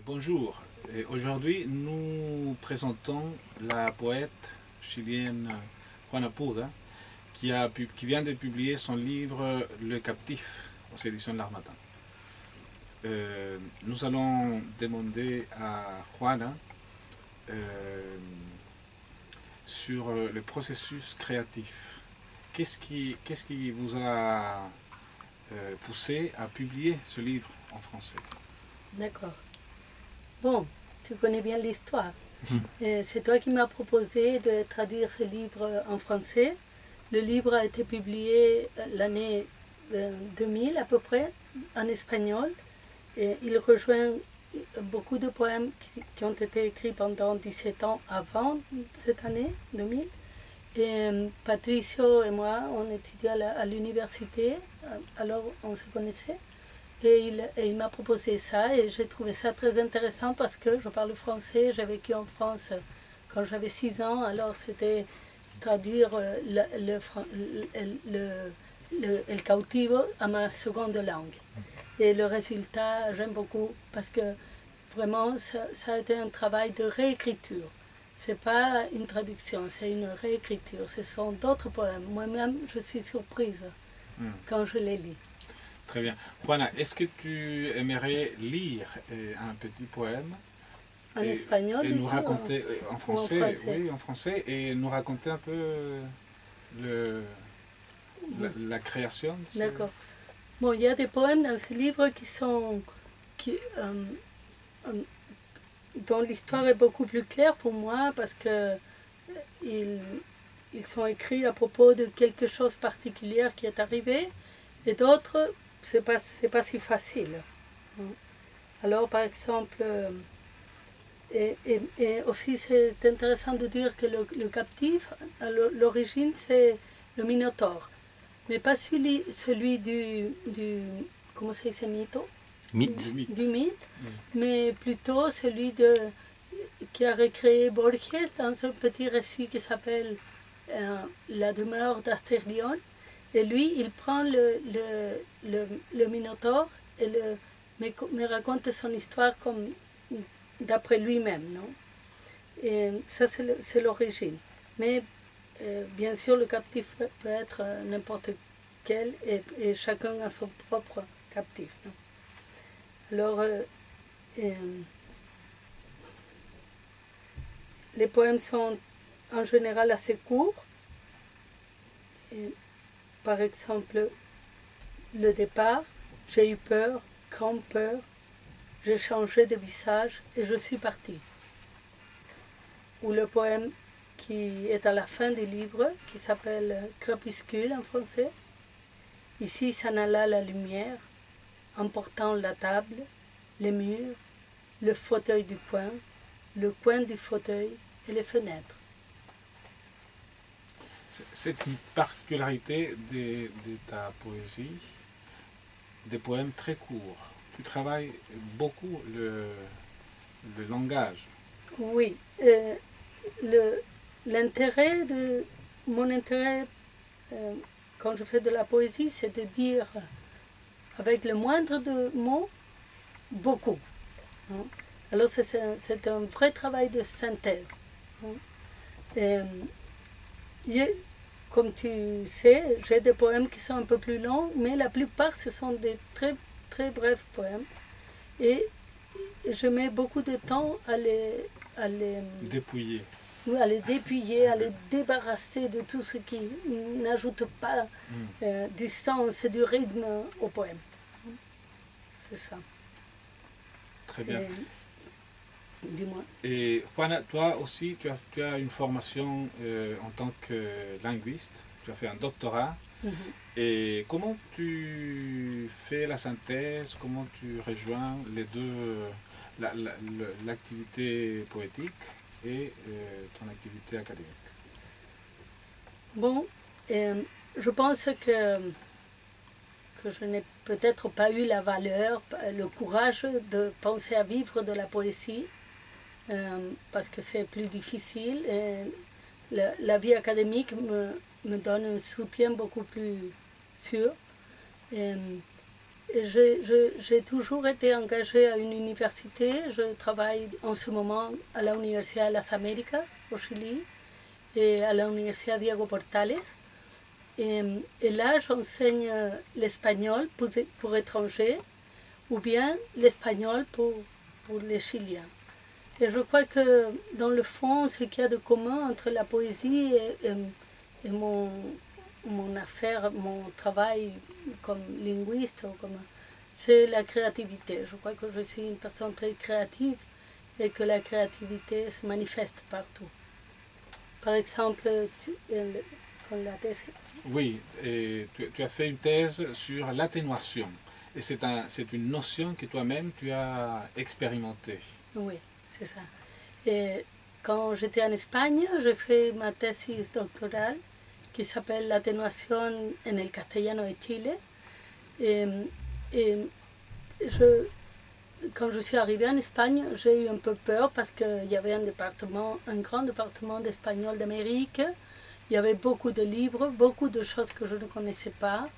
Bonjour. Aujourd'hui, nous présentons la poète chilienne Juana Puga qui vient de publier son livre Le Captif aux éditions de l'Harmattan. Nous allons demander à Juana sur le processus créatif. Qu'est-ce qui vous a poussé à publier ce livre en français? D'accord. Bon, tu connais bien l'histoire. C'est toi qui m'as proposé de traduire ce livre en français. Le livre a été publié l'année 2000 à peu près, en espagnol. Et il rejoint beaucoup de poèmes qui ont été écrits pendant 17 ans avant cette année 2000. Et Patricio et moi, on étudiait à l'université, alors on se connaissait. Et il m'a proposé ça et j'ai trouvé ça très intéressant parce que je parle français, j'ai vécu en France quand j'avais 6 ans, alors c'était traduire El Cautivo à ma seconde langue. Et le résultat, j'aime beaucoup parce que vraiment ça a été un travail de réécriture. C'est pas une traduction, c'est une réécriture. Ce sont d'autres poèmes. Moi-même, je suis surprise quand je les lis. Très bien. Juana, est-ce que tu aimerais lire un petit poème en espagnol et nous raconter en français, oui, en français, et nous raconter un peu la création de ce... D'accord. Bon, il y a des poèmes dans ce livre dont l'histoire est beaucoup plus claire pour moi parce que ils sont écrits à propos de quelque chose de particulier qui est arrivé, et d'autres c'est pas si facile. Alors par exemple, et aussi c'est intéressant de dire que le captif, à l'origine c'est le Minotaure, mais pas celui du comment ça dit, mytho? Mythe. Du mythe, mais plutôt celui qui a recréé Borges dans un petit récit qui s'appelle La demeure d'Asterion. Et lui, il prend le Minotaure et me raconte son histoire comme d'après lui-même, non? Et ça, c'est l'origine. Mais bien sûr, le captif peut être n'importe quel et chacun a son propre captif, non? Alors, les poèmes sont en général assez courts. Et, par exemple, le départ, j'ai eu peur, grande peur, j'ai changé de visage et je suis partie. Ou le poème qui est à la fin du livre, qui s'appelle Crépuscule en français. Ici s'en alla la lumière, emportant la table, les murs, le fauteuil du coin, le coin du fauteuil et les fenêtres. C'est une particularité de ta poésie, des poèmes très courts. Tu travailles beaucoup le langage. Oui, mon intérêt quand je fais de la poésie, c'est de dire avec le moindre de mots, beaucoup. Alors c'est un vrai travail de synthèse. Comme tu sais, j'ai des poèmes qui sont un peu plus longs, mais la plupart ce sont des très, très brefs poèmes. Et je mets beaucoup de temps à les dépouiller. À les dépouiller, à les débarrasser de tout ce qui n'ajoute pas du sens et du rythme au poème. C'est ça. Très bien. Dis-moi. Et Juana, toi aussi, tu as une formation en tant que linguiste. Tu as fait un doctorat. Et comment tu fais la synthèse, comment tu rejoins les deux, l'activité poétique et ton activité académique? Bon, je pense que je n'ai peut-être pas eu la valeur, le courage de penser à vivre de la poésie, parce que c'est plus difficile. Et la vie académique me donne un soutien beaucoup plus sûr. j'ai toujours été engagée à une université. Je travaille en ce moment à la Universidad de las Américas au Chili et à la Universidad Diego Portales. Et là, j'enseigne l'espagnol pour étrangers ou bien l'espagnol pour les Chiliens. Et je crois que dans le fond, ce qu'il y a de commun entre la poésie et mon affaire, mon travail comme linguiste, c'est la créativité. Je crois que je suis une personne très créative et que la créativité se manifeste partout. Par exemple, la thèse. Oui, et tu as fait une thèse sur l'atténuation. Et c'est une notion que toi-même tu as expérimentée. Oui, c'est ça. Et quand j'étais en Espagne, j'ai fait ma thèse doctorale qui s'appelle L'atténuation en el castellano de Chile. Et quand je suis arrivée en Espagne, j'ai eu un peu peur parce qu'il y avait un grand département d'espagnol d'Amérique. Il y avait beaucoup de livres, beaucoup de choses que je ne connaissais pas.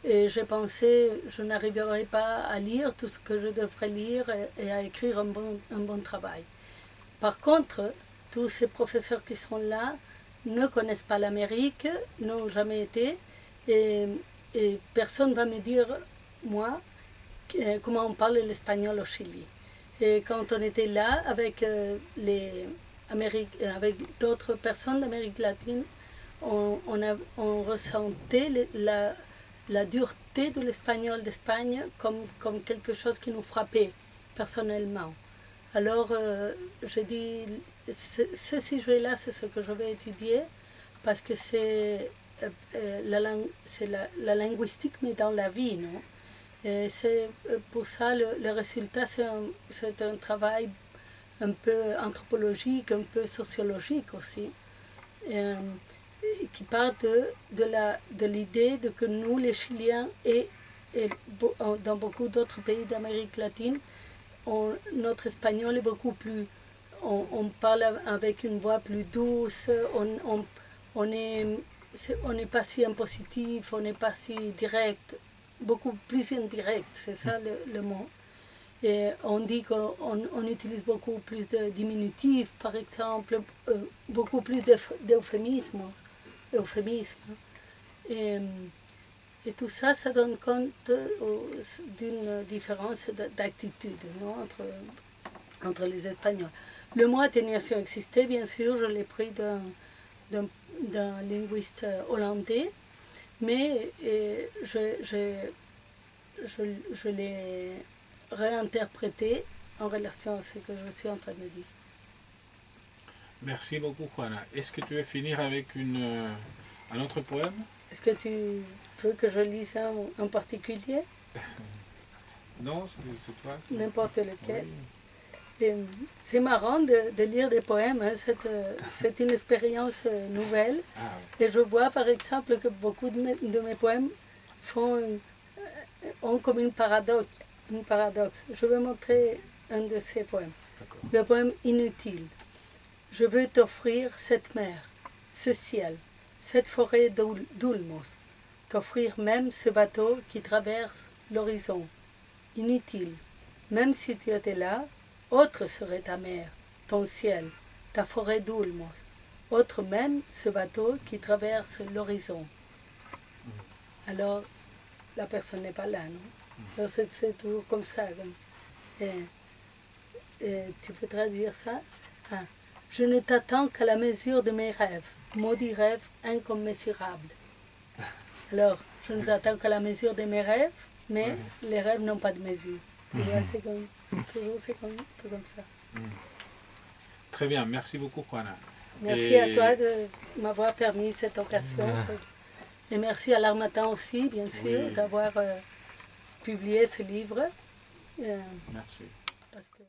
Et j'ai pensé, je n'arriverai pas à lire tout ce que je devrais lire et à écrire un bon travail. Par contre, tous ces professeurs qui sont là ne connaissent pas l'Amérique, n'ont jamais été, et personne ne va me dire, moi, comment on parle l'espagnol au Chili. Et quand on était là avec, avec d'autres personnes d'Amérique latine, on ressentait la dureté de l'espagnol d'Espagne comme quelque chose qui nous frappait personnellement. Alors j'ai dit, ce sujet-là, c'est ce que je vais étudier, parce que c'est la linguistique, mais dans la vie, non? Et c'est pour ça, le résultat, c'est un travail un peu anthropologique, un peu sociologique aussi, qui part de l'idée que nous, les Chiliens, et dans beaucoup d'autres pays d'Amérique latine, notre espagnol est beaucoup plus... On parle avec une voix plus douce, on n'est pas si impositif, on n'est pas si direct, beaucoup plus indirect, c'est ça le mot. Et on dit qu'on utilise beaucoup plus de diminutifs, par exemple, beaucoup plus d'euphémisme. Et tout ça, ça donne compte d'une différence d'attitude, non, entre les Espagnols. Le mot atténuation existait, bien sûr, je l'ai pris d'un linguiste hollandais, mais je l'ai réinterprété en relation à ce que je suis en train de dire. Merci beaucoup, Juana. Est-ce que tu veux finir avec un autre poème? Est-ce que tu veux que je lise un en particulier? Non, c'est toi. N'importe lequel. Oui. C'est marrant de lire des poèmes, hein. C'est une expérience nouvelle. Ah, oui. Et je vois par exemple que beaucoup de mes poèmes ont comme un paradoxe. Je vais montrer un de ces poèmes. Le poème Inutile. Je veux t'offrir cette mer, ce ciel, cette forêt d'ulmos, t'offrir même ce bateau qui traverse l'horizon. Inutile, même si tu étais là, autre serait ta mer, ton ciel, ta forêt d'ulmos, autre même ce bateau qui traverse l'horizon. Alors, la personne n'est pas là, non? C'est toujours comme ça. Tu peux traduire ça? Ah. Je ne t'attends qu'à la mesure de mes rêves, maudits rêves incommensurables. Alors, je ne t'attends qu'à la mesure de mes rêves, mais les rêves n'ont pas de mesure. C'est toujours comme ça. Très bien, merci beaucoup, Juana. Merci à toi de m'avoir permis cette occasion. Et merci à l'Harmattan aussi, bien sûr, d'avoir publié ce livre. Merci. Parce que...